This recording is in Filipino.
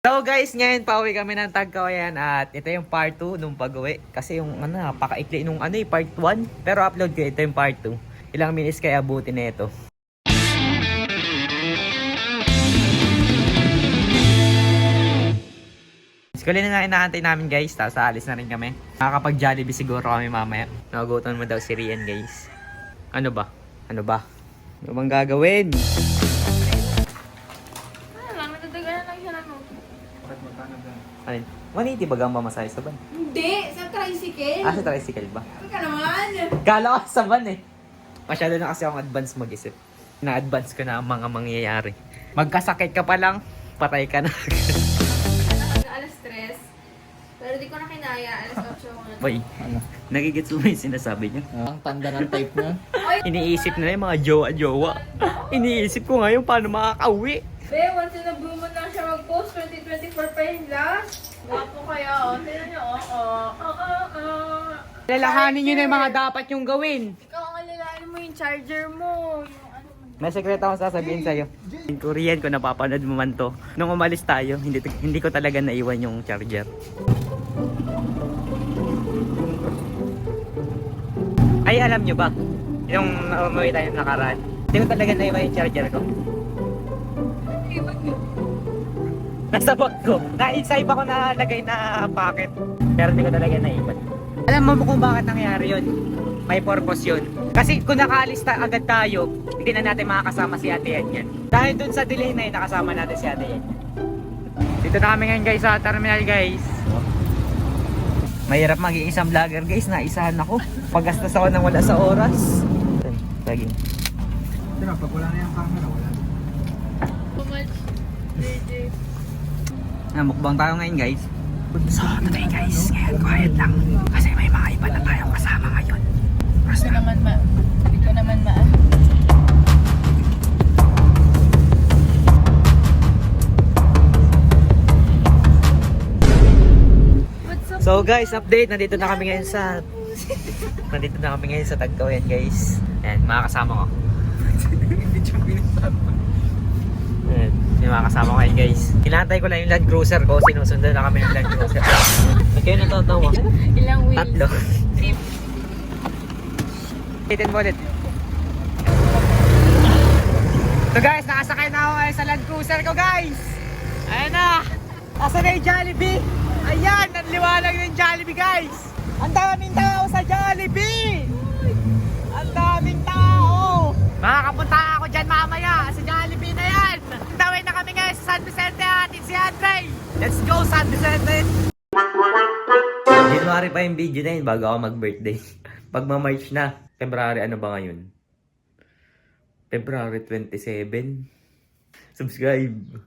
So guys, ngayon pauwi kami ng Tagkawayan at ito yung part 2 nung pag-uwi. Kasi yung napakaikli nung part 1. Pero upload ko, ito yung part 2. Ilang minutes kaya abutin na ito. Skuli na nga inaantay namin guys, tapos aalis na rin kami. Makakapag Jollibee siguro kami mamaya. Nagugutom mo daw si Rian guys. Ano ba? Ano bang gagawin? Alin? 180 ba ang mamasahe sa van? Hindi, sa tricycle. Sa tricycle ba? Ano ka naman? Kala ko sa van eh. Masyado na kasi akong advance mag-isip. Na-advance ko na ang mga mangyayari. Magkasakit ka pa lang, patay ka na. Alas 3. Pero di ko na kinaya. Alas 8 ko na. Boy, nagigits mo yung sinasabi niya? Ang tanda ng type na. Iniisip na yung mga jowa-jowa. Iniisip ko ngayon paano makakauwi. Be, once in a blue moon lang siya mag-post. 2024 pa yung last. Wapo kaya, Tignan niyo, Lalahanin nyo na yung mga dapat yung gawin. Ikaw ang alalahanin mo yung charger mo. Yung ano mo. May sekreto akong sasabihin sa'yo. In Korean, kung napapanood mo man to, nung umalis tayo, hindi ko talaga naiwan yung charger. Ay, alam nyo ba? Yung umuwi tayo nakaraan, hindi ko talaga naiwan yung charger ko. Nasa bag ko. Sa iba ko nalagay na packet. Pero hindi ko talaga naiwan. Alam mo kung bakit nangyari yun? May purpose yun. Kasi kung nakaalis agad tayo, hindi na natin makakasama si Ate Yan yan. Dahil dun sa delay na yun, nakasama natin si Ate Yan. Dito na kami ngayon guys sa terminal guys. Mahirap maging isang vlogger guys, naisahan ako. Paggastos ako nang wala sa oras. Lagi. Pero pag wala na yung camera, wala na. So much, JJ. Mukbang tayo ngayon guys. So today guys, ngayon quiet lang. Kasi may mga iba na tayong kasama ngayon. Hindi ko naman ma. So guys, update. Nandito na kami ngayon sa Tagkawayan guys. Ayan, mga kasama ko. Ayan, yung mga kasama ko ngayon guys. Kinantay ko lang yung Land Cruiser ko. Sinusundan na kami ng Land Cruiser. Ba't kayo natatawa? Ilang wheels? 3. Hitin mo ulit. So guys, nakasakay na ako ngayon sa Land Cruiser ko guys. Ayan na. Asa na yung Jollibee? Ayan, nanliwanag ng Jollibee guys. Ang daming tao sa Jollibee. Ang daming tao. Makakapunta ako dyan mamaya sa Jollibee na yan. Tawin na kami ngayon sa San Vicente atin si Andre. Let's go San Vicente. January pa yung video na yun bago ako mag-birthday. Pag ma-March na, February ano ba ngayon? February 27. Subscribe.